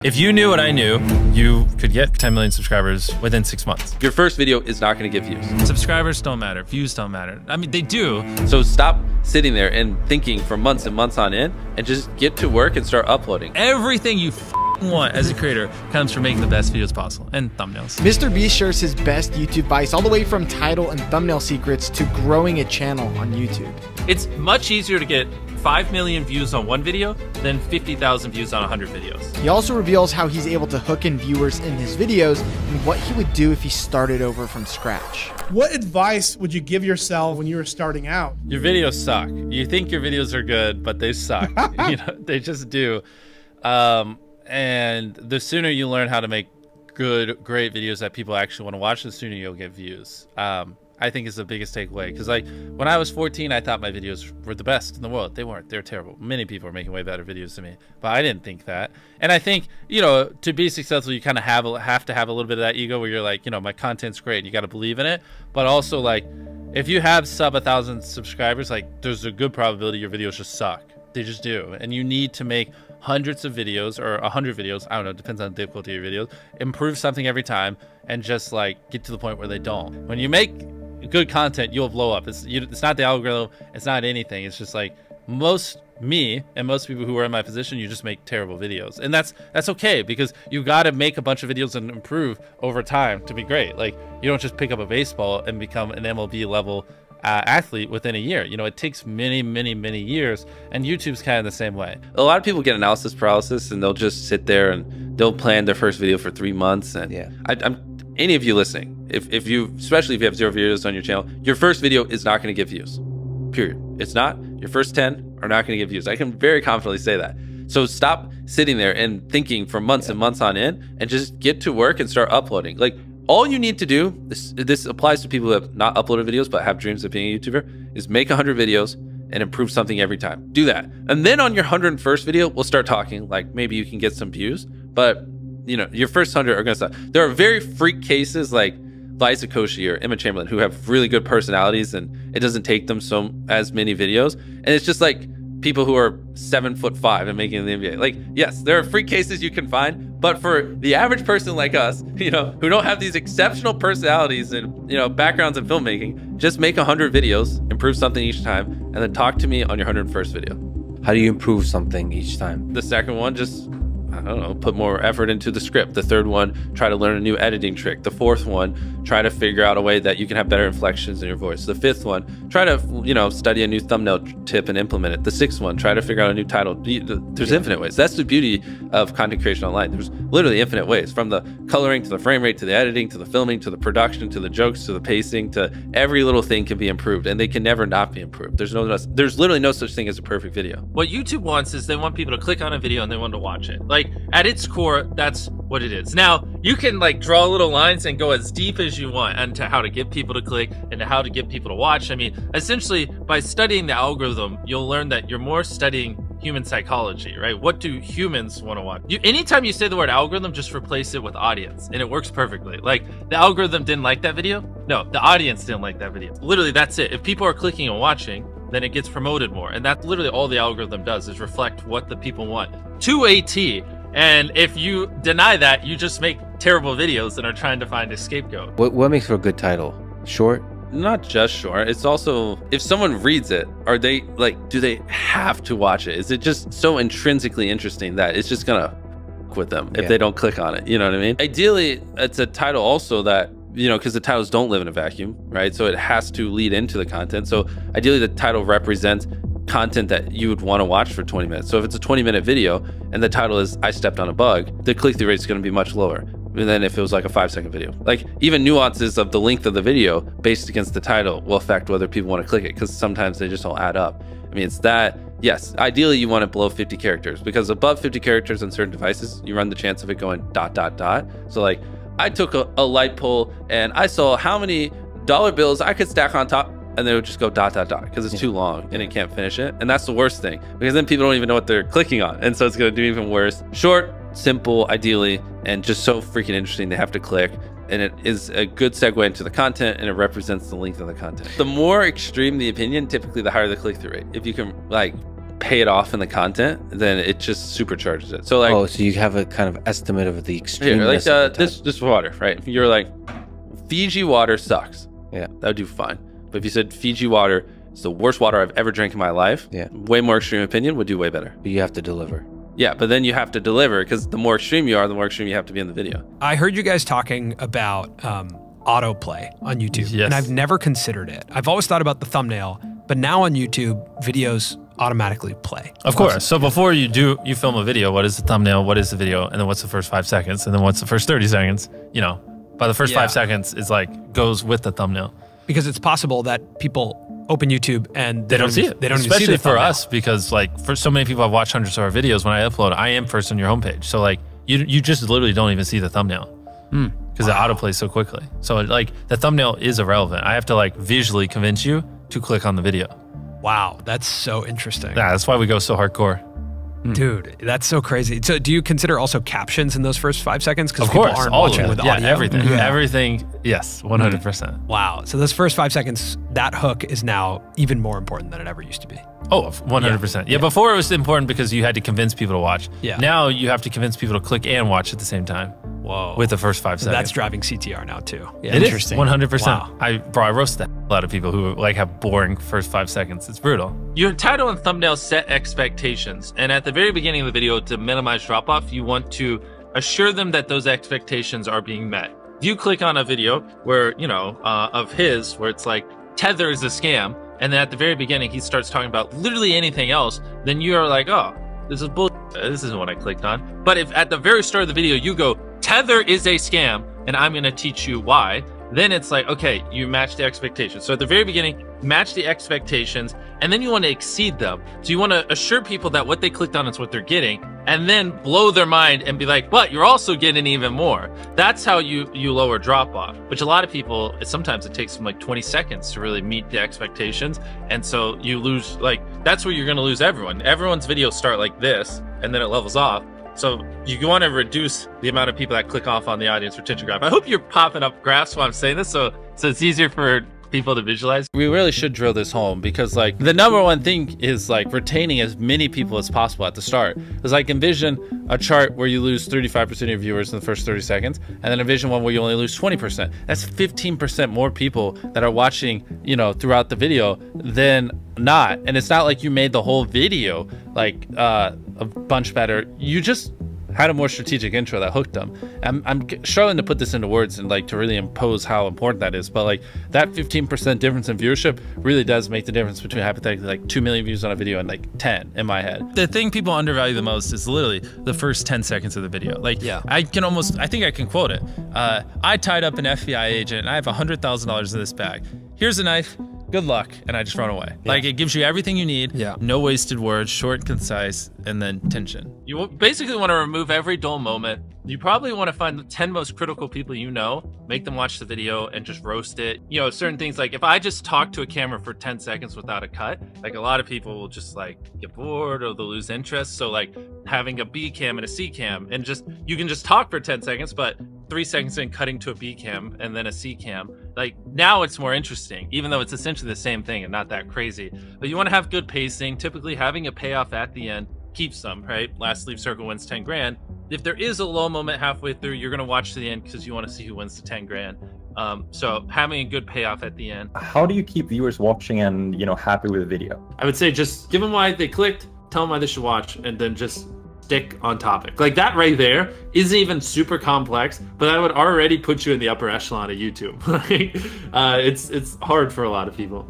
If you knew what I knew, you could get 10 million subscribers within 6 months. Your first video is not going to get views. Subscribers don't matter. Views don't matter. I mean, they do. So stop sitting there and thinking for months and months on end and just get to work and start uploading. Everything you want as a creator comes from making the best videos possible and thumbnails. MrBeast shares his best YouTube advice all the way from title and thumbnail secrets to growing a channel on YouTube. It's much easier to get 5 million views on one video than 50,000 views on 100 videos. He also reveals how he's able to hook in viewers in his videos and what he would do if he started over from scratch. What advice would you give yourself when you were starting out? Your videos suck. You think your videos are good, but they suck. You know, they just do. And the sooner you learn how to make good, great videos that people actually want to watch, the sooner you'll get views. I think is the biggest takeaway. Because like when I was 14, I thought my videos were the best in the world. They weren't. They're terrible. Many people are making way better videos than me, but I didn't think that. And I think, you know, to be successful, you kind of have to have a little bit of that ego where you're like, you know, my content's great. You got to believe in it. But also, like, if you have sub 1,000 subscribers, like, there's a good probability your videos just suck. They just do. And you need to make hundreds of videos or 100 videos. I don't know. It depends on the difficulty of your videos. Improve something every time and just like get to the point where they don't. When you make good content, you'll blow up. It's not the algorithm. It's not anything. It's just like me and most people who are in my position, you just make terrible videos. And that's okay, because you got to make a bunch of videos and improve over time to be great. Like, you don't just pick up a baseball and become an MLB level athlete within a year. You know, it takes many years, and YouTube's kind of the same way. A lot of people get analysis paralysis and they'll just sit there and they'll plan their first video for 3 months. And yeah, any of you listening, if you, especially if you have 0 videos on your channel, your first video is not going to get views, period. It's not. Your first 10 are not going to get views. I can very confidently say that. So stop sitting there and thinking for months and months on end and just get to work and start uploading. Like, all you need to do, this applies to people who have not uploaded videos but have dreams of being a YouTuber, is make 100 videos and improve something every time. Do that. And then on your 101st video, we'll start talking, like maybe you can get some views, but you know, your first 100 are gonna suck. There are very freak cases like Liza Koshy or Emma Chamberlain who have really good personalities and it doesn't take them as many videos. And it's just like people who are 7'5" and making the NBA. Like, yes, there are freak cases you can find, but for the average person like us, you know, who don't have these exceptional personalities and, you know, backgrounds in filmmaking, just make 100 videos, improve something each time, and then talk to me on your 101st video. How do you improve something each time? The second one, just, I don't know, put more effort into the script. The third one, try to learn a new editing trick. The fourth one, try to figure out a way that you can have better inflections in your voice. The fifth one, try to, you know, study a new thumbnail tip and implement it. The sixth one, try to figure out a new title. There's infinite ways. That's the beauty of content creation online. There's literally infinite ways, from the coloring to the frame rate to the editing to the filming to the production to the jokes to the pacing to every little thing can be improved, and they can never not be improved. There's literally no such thing as a perfect video. What YouTube wants is they want people to click on a video and they want to watch it. Like, at its core, that's what it is. Now, you can like draw little lines and go as deep as you want into how to get people to click and how to get people to watch. I mean, essentially, by studying the algorithm, you'll learn that you're more studying human psychology, right? What do humans want to watch? Anytime you say the word algorithm, just replace it with audience, and it works perfectly. Like, the algorithm didn't like that video? No, the audience didn't like that video. Literally, that's it. If people are clicking and watching, then it gets promoted more. And that's literally all the algorithm does, is reflect what the people want to a T. And if you deny that, you just make terrible videos and are trying to find a scapegoat. What makes for a good title? Short? Not just short. It's also, if someone reads it, are they like, do they have to watch it? Is it just so intrinsically interesting that it's just gonna with them if they don't click on it? You know what I mean? Ideally, it's a title also that, you know, because the titles don't live in a vacuum, right? So it has to lead into the content. So ideally, the title represents content that you would want to watch for 20 minutes. So if it's a 20-minute video and the title is I stepped on a bug, the click-through rate is going to be much lower than if it was like a 5-second video. Like, even nuances of the length of the video based against the title will affect whether people want to click it, because sometimes they just don't add up. I mean, it's that, yes, ideally you want it below 50 characters, because above 50 characters on certain devices, you run the chance of it going ... So like, I took a light pole and I saw how many dollar bills I could stack on top, and they would just go ... because it's too long and it can't finish it. And that's the worst thing, because then people don't even know what they're clicking on, and so it's going to do even worse. Short, simple, ideally, and just so freaking interesting they have to click, and it is a good segue into the content, and it represents the length of the content. The more extreme the opinion, typically the higher the click-through rate. If you can like pay it off in the content, then it just supercharges it. So like, oh, so you have a kind of estimate of the extreme. here, like this water, right? If you're like, Fiji water sucks. Yeah, that would do fine. But if you said Fiji water is the worst water I've ever drank in my life, yeah, way more extreme opinion would do way better. but you have to deliver. Yeah, but then you have to deliver, because the more extreme you are, the more extreme you have to be in the video. I heard you guys talking about autoplay on YouTube, Yes. and I've never considered it. I've always thought about the thumbnail, but now on YouTube, videos automatically play. Of course. So before you film a video, what is the thumbnail? What is the video? And then what's the first 5 seconds? And then what's the first 30 seconds? You know, by the first 5 seconds is like goes with the thumbnail. Because it's possible that people open YouTube and They don't see it. They don't Especially even see the for thumbnail. us, because like for so many people I've watched hundreds of our videos, when I upload, I am first on your homepage. So like you just literally don't even see the thumbnail because it autoplays so quickly. So like the thumbnail is irrelevant. I have to like visually convince you to click on the video. Wow, that's so interesting. Yeah, that's why we go so hardcore. Dude, that's so crazy. So do you consider also captions in those first 5 seconds? Because Of people course, aren't all watching of it. with Yeah, audio. everything. Yeah. Everything. Yes, 100%. Wow. So those first 5 seconds, that hook is now even more important than it ever used to be. Oh, 100%. Yeah, before it was important because you had to convince people to watch. Yeah. Now you have to convince people to click and watch at the same time. Whoa. With the first 5 So seconds. that's driving CTR now too. Yeah. It is, Interesting. 100%. Wow. I roasted a lot of people who like have boring first 5 seconds. It's brutal. Your title and thumbnail set expectations, and at the very beginning of the video, to minimize drop-off, you want to assure them that those expectations are being met. If you click on a video where, you know, of his, where it's like, Tether is a scam, and then at the very beginning he starts talking about literally anything else, then you're like, oh, this is bull. This isn't what I clicked on. But if at the very start of the video you go, Tether is a scam, and I'm gonna teach you why, then it's like, okay, you match the expectations. So at the very beginning, match the expectations, and then you want to exceed them. So you want to assure people that what they clicked on is what they're getting, and then blow their mind and be like, but you're also getting even more. That's how you lower drop off, which a lot of people, sometimes it takes them like 20 seconds to really meet the expectations. And so you lose, like, that's where you're going to lose everyone. Everyone's videos start like this, and then it levels off. So you want to reduce the amount of people that click off on the audience retention graph. I hope you're popping up graphs while I'm saying this, so it's easier for people to visualize. We really should drill this home, because like the number one thing is like retaining as many people as possible at the start. Because like envision a chart where you lose 35% of your viewers in the first 30 seconds, and then envision one where you only lose 20%. That's 15% more people that are watching, you know, throughout the video than not. And it's not like you made the whole video like a bunch better. You just had a more strategic intro that hooked them. I'm struggling to put this into words and like to really impose how important that is, but like that 15% difference in viewership really does make the difference between hypothetically like 2 million views on a video and like 10 in my head. The thing people undervalue the most is literally the first 10 seconds of the video. Like, yeah, I think I can quote it. I tied up an FBI agent and I have $100,000 in this bag. Here's a knife. Good luck, and I just run away. Yeah. Like, it gives you everything you need. Yeah. No wasted words, short, concise, and then tension. You basically want to remove every dull moment. You probably want to find the 10 most critical people you know, make them watch the video, and just roast it. You know, certain things like if I just talk to a camera for 10 seconds without a cut, like a lot of people will just like get bored or they'll lose interest. So like having a B cam and a C cam, and just you can just talk for 10 seconds, but 3 seconds in cutting to a B cam and then a C cam. Like now it's more interesting, even though it's essentially the same thing and not that crazy. But you want to have good pacing. Typically having a payoff at the end keeps them, right? Last leave circle wins 10 grand. If there is a low moment halfway through, you're going to watch to the end because you want to see who wins the 10 grand. So having a good payoff at the end. How do you keep viewers watching and, you know, happy with the video? I would say just give them why they clicked, tell them why they should watch, and then just stick on topic. Like that right there isn't even super complex, but that would already put you in the upper echelon of YouTube. It's hard for a lot of people.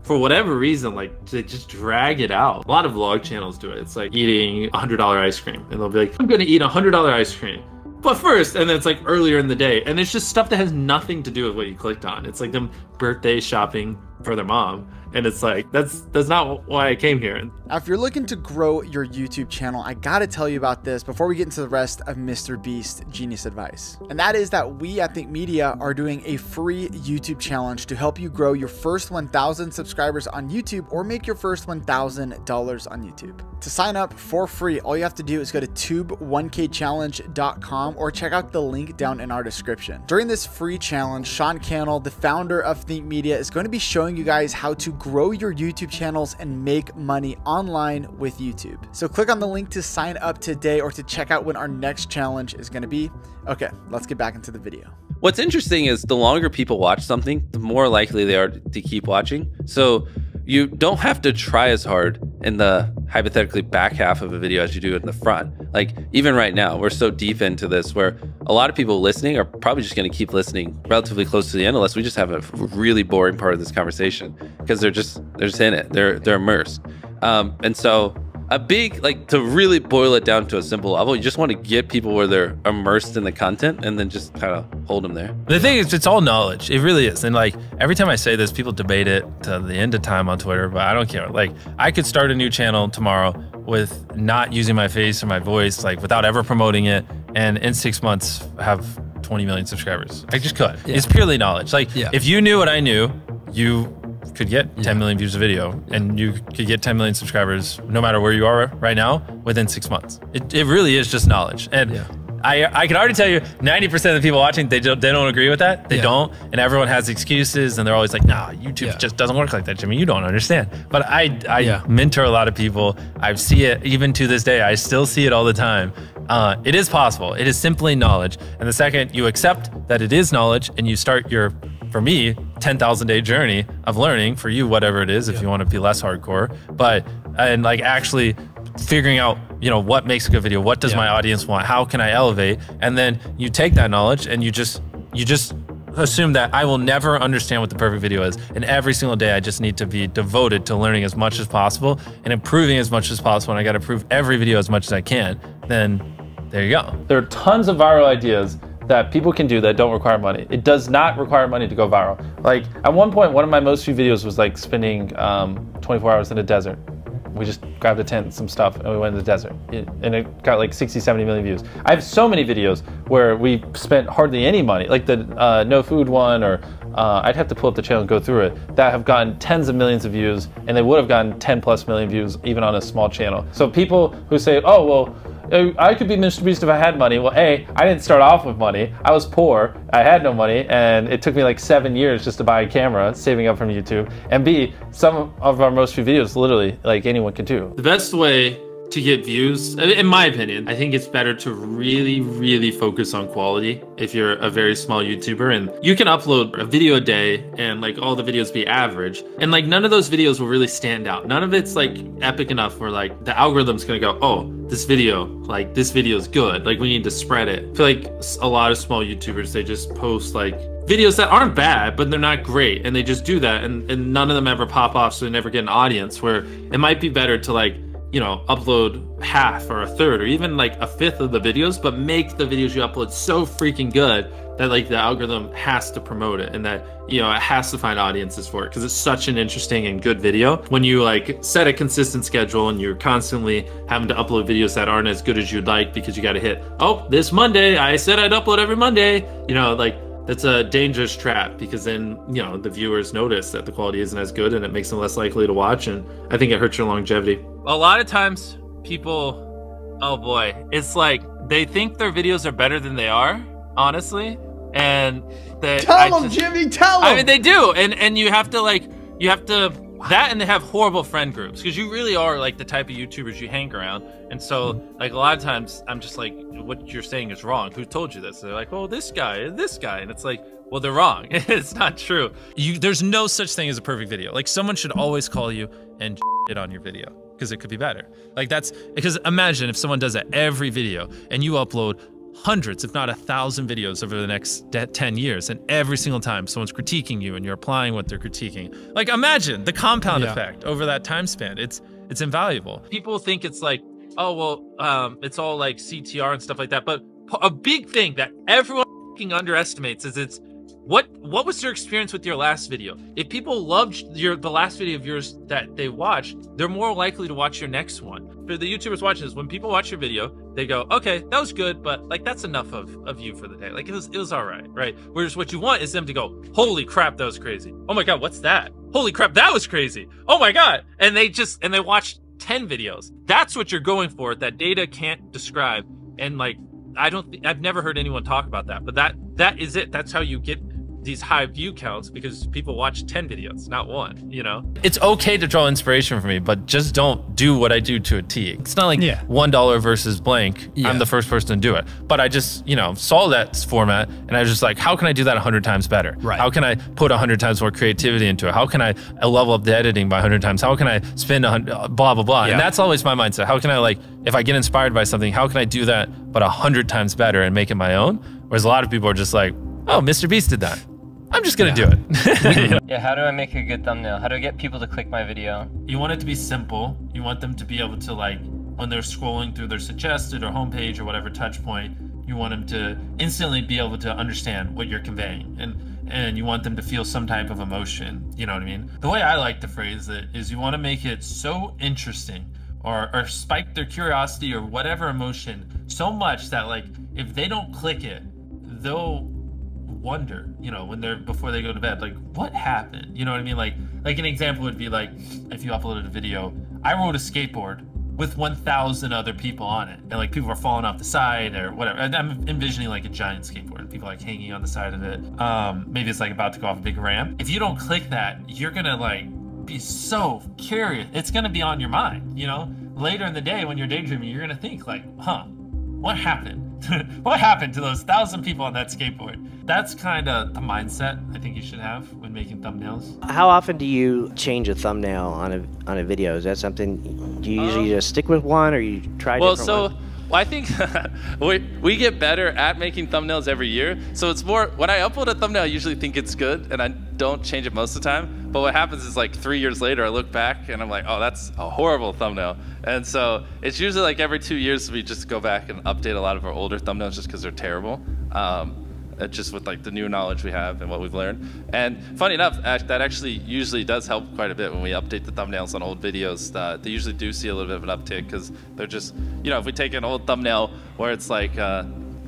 For whatever reason, like they just drag it out. A lot of vlog channels do it. It's like eating $100 ice cream, and they'll be like, I'm gonna eat $100 ice cream, but first, and then it's like earlier in the day, and it's just stuff that has nothing to do with what you clicked on. It's like them birthday shopping for their mom, and it's like that's not why I came here. Now, if you're looking to grow your YouTube channel, I gotta tell you about this before we get into the rest of MrBeast Genius Advice. And that is that we at Think Media are doing a free YouTube challenge to help you grow your first 1,000 subscribers on YouTube or make your first $1,000 on YouTube. To sign up for free, all you have to do is go to tube1kchallenge.com or check out the link down in our description. During this free challenge, Sean Cannell, the founder of Think Media, is going to be showing you guys how to grow your YouTube channels and make money online with YouTube. So click on the link to sign up today or to check out when our next challenge is going to be. Okay, let's get back into the video. What's interesting is the longer people watch something, the more likely they are to keep watching. So you don't have to try as hard in the hypothetically back half of a video as you do in the front. Like even right now, we're so deep into this where a lot of people listening are probably just going to keep listening relatively close to the end unless we just have a really boring part of this conversation because they're just in it. They're immersed. And so a big, like, to really boil it down to a simple level, you just want to get people where they're immersed in the content and then just kind of hold them there. The thing is, it's all knowledge. It really is. And like every time I say this, people debate it to the end of time on Twitter, but I don't care. Like I could start a new channel tomorrow with not using my face or my voice, like without ever promoting it. And in 6 months have 20 million subscribers. I just could. Yeah. It's purely knowledge. Like if you knew what I knew, you could get 10 million views a video and you could get 10 million subscribers no matter where you are right now within 6 months. It really is just knowledge. And I can already tell you 90% of the people watching, they don't agree with that. They don't. And everyone has excuses and they're always like, nah, YouTube just doesn't work like that, Jimmy. You don't understand. But I mentor a lot of people. I see it even to this day. I still see it all the time. It is possible. It is simply knowledge. And the second you accept that it is knowledge and you start your, for me, 10,000 day journey of learning, for you, whatever it is, if you want to be less hardcore, and like actually figuring out, you know, what makes a good video, what does my audience want, how can I elevate, and then you take that knowledge and you just assume that I will never understand what the perfect video is, and every single day I just need to be devoted to learning as much as possible and improving as much as possible, and I got to improve every video as much as I can. Then there you go. There are tons of viral ideas that people can do that don't require money. It does not require money to go viral. Like at one point, one of my most viewed videos was like spending 24 hours in a desert. We just grabbed a tent and some stuff and we went to the desert. And it got like 60, 70 million views. I have so many videos where we spent hardly any money, like the no food one, or I'd have to pull up the channel and go through it, that have gotten tens of millions of views, and they would have gotten 10+ million views even on a small channel. So people who say, oh, well, I could be MrBeast if I had money. Well, A, I didn't start off with money. I was poor, I had no money, and it took me like 7 years just to buy a camera, saving up from YouTube. And B, some of our most viewed videos, literally, like anyone could do. The best way to get views, in my opinion, I think it's better to really focus on quality if you're a very small YouTuber, and you can upload a video a day and like all the videos be average, and like none of those videos will really stand out. None of it's like epic enough where like the algorithm's gonna go, oh, this video is good, like we need to spread it. I feel like a lot of small YouTubers, they just post like videos that aren't bad, but they're not great, and they just do that, and none of them ever pop off, so they never get an audience. Where it might be better to, like, you know, upload half or a third or even like a fifth of the videos, but make the videos you upload so freaking good that like the algorithm has to promote it, and that, you know, it has to find audiences for it, because it's such an interesting and good video. When you like set a consistent schedule and you're constantly having to upload videos that aren't as good as you'd like because you got to hit, oh, this Monday I said I'd upload every Monday, you know, like that's a dangerous trap, because then, you know, the viewers notice that the quality isn't as good and it makes them less likely to watch, and I think it hurts your longevity. A lot of times people, oh boy, it's like they think their videos are better than they are, honestly. And they tell them, Jimmy, tell them. I mean, they do, and you have to that, and they have horrible friend groups, because you really are like the type of YouTubers you hang around. And so like a lot of times I'm just like, what you're saying is wrong. Who told you this? They're like, oh, this guy, and it's like, well, they're wrong. It's not true. There's no such thing as a perfect video. Like, someone should always call you and shit on your video, because it could be better. Like, that's because imagine if someone does that every video and you upload hundreds, if not 1,000 videos over the next 10 years, and every single time someone's critiquing you and you're applying what they're critiquing. Like, imagine the compound effect over that time span. It's invaluable. People think it's like, oh, well, it's all like CTR and stuff like that, but a big thing that everyone underestimates is it's what was your experience with your last video? If people loved the last video of yours that they watched, they're more likely to watch your next one. For the YouTubers watching this, when people watch your video, they go, okay, that was good, but like that's enough of you for the day. Like it was all right? Whereas what you want is them to go, holy crap, that was crazy. Oh my god, what's that? Holy crap, that was crazy. Oh my god. And they watched 10 videos. That's what you're going for, that data can't describe. And like, I've never heard anyone talk about that, but that is it. That's how you get these high view counts because people watch 10 videos, not one, you know? It's okay to draw inspiration from me, but just don't do what I do to a T. It's not like $1 versus blank. I'm the first person to do it. But I just, you know, saw that format and I was just like, how can I do that 100 times better? Right. How can I put 100 times more creativity into it? How can I level up the editing by 100 times? How can I spend 100, blah, blah, blah. And that's always my mindset. How can I, like, if I get inspired by something, how can I do that but 100 times better and make it my own? Whereas a lot of people are just like, oh, MrBeast did that. I'm just gonna do it. Yeah, how do I make a good thumbnail? How do I get people to click my video? You want it to be simple. You want them to be able to, like, when they're scrolling through their suggested or homepage or whatever touch point, you want them to instantly be able to understand what you're conveying. And you want them to feel some type of emotion, you know what I mean? The way I like to phrase it is you want to make it so interesting or spike their curiosity or whatever emotion so much that, like, if they don't click it, they'll wonder, you know, when they're before they go to bed, like, what happened? You know what I mean? Like an example would be like if you uploaded a video, I rode a skateboard with 1,000 other people on it, and like people are falling off the side or whatever. And I'm envisioning like a giant skateboard, people like hanging on the side of it. Maybe it's like about to go off a big ramp. If you don't click that, you're gonna like be so curious. It's gonna be on your mind, you know? Later in the day when you're daydreaming, you're gonna think like, huh, what happened? What happened to those 1,000 people on that skateboard? That's kind of the mindset I think you should have when making thumbnails. How often do you change a thumbnail on a video? Is that something, do you usually just stick with one or you try different ones? Well, I think we get better at making thumbnails every year. So it's more, when I upload a thumbnail, I usually think it's good and I don't change it most of the time. But what happens is like 3 years later, I look back and I'm like, oh, that's a horrible thumbnail. And so it's usually like every 2 years we just go back and update a lot of our older thumbnails just because they're terrible. Just with like the new knowledge we have and what we've learned. And funny enough, that actually usually does help quite a bit when we update the thumbnails on old videos. They usually do see a little bit of an uptick because they're just, you know, if we take an old thumbnail where it's like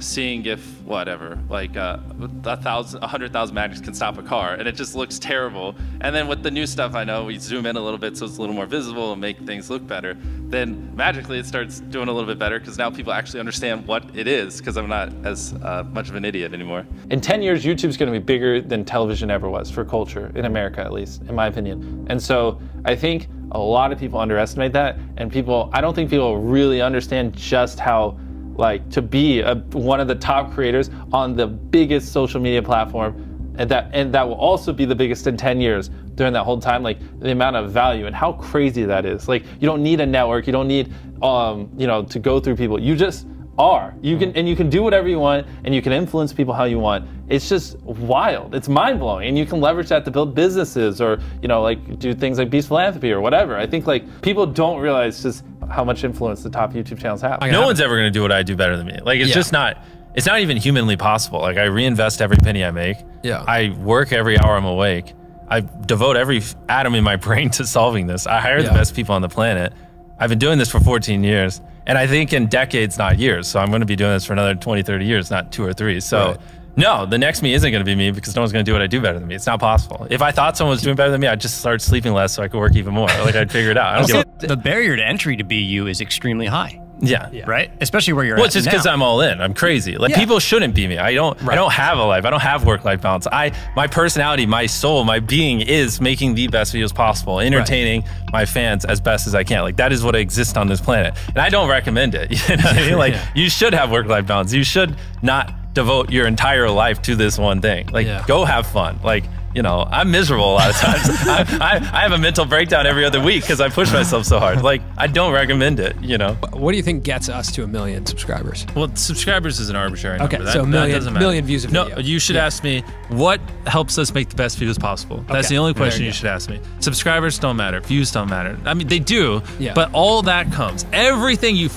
seeing if whatever, like 100,000 magnets can stop a car, and it just looks terrible. And then with the new stuff, I know we zoom in a little bit so it's a little more visible and make things look better. Then magically it starts doing a little bit better because now people actually understand what it is because I'm not as much of an idiot anymore. In 10 years, YouTube's going to be bigger than television ever was for culture, in America at least, in my opinion. And so I think a lot of people underestimate that, and I don't think people really understand just how, like, to be one of the top creators on the biggest social media platform, and that will also be the biggest in 10 years during that whole time, like the amount of value and how crazy that is. Like, you don't need a network, you don't need you know, to go through people. You just are. You can do whatever you want, and you can influence people how you want. It's just wild. It's mind-blowing, and you can leverage that to build businesses or, you know, like do things like Beast Philanthropy or whatever. I think like people don't realize just how much influence the top YouTube channels have. No one's ever gonna do what I do better than me. Like, it's just not. It's not even humanly possible. Like, I reinvest every penny I make. Yeah. I work every hour I'm awake. I devote every atom in my brain to solving this. I hire the best people on the planet. I've been doing this for 14 years. And I think in decades, not years. So I'm going to be doing this for another 20, 30 years, not 2 or 3. So no, the next me isn't going to be me because no one's going to do what I do better than me. It's not possible. If I thought someone was doing better than me, I'd just start sleeping less so I could work even more. Like, I'd figure it out. The barrier to entry to be you is extremely high. Yeah. Right? Especially where you're at Well, it's just because I'm all in. I'm crazy. Like, people shouldn't be me. I don't have a life. I don't have work-life balance. My personality, my soul, my being is making the best videos possible, entertaining my fans as best as I can. Like, that is what exists on this planet. And I don't recommend it. You know what I mean? Like, you should have work-life balance. You should not devote your entire life to this one thing. Like, go have fun. Like, you know, I'm miserable a lot of times. I have a mental breakdown every other week because I push myself so hard. Like, I don't recommend it, you know. What do you think gets us to 1 million subscribers? Well, subscribers is an arbitrary number. Okay, so a million views a video. No, you should ask me, what helps us make the best videos possible? That's the only question you should ask me. Subscribers don't matter. Views don't matter. I mean, they do, but all that comes. Everything you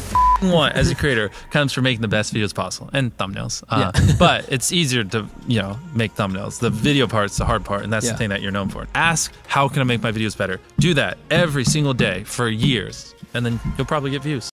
want as a creator comes from making the best videos possible, and thumbnails. But it's easier to, you know, make thumbnails. The video part's the hard part, and that's the thing that you're known for. Ask, how can I make my videos better? Do that every single day for years, and then you'll probably get views.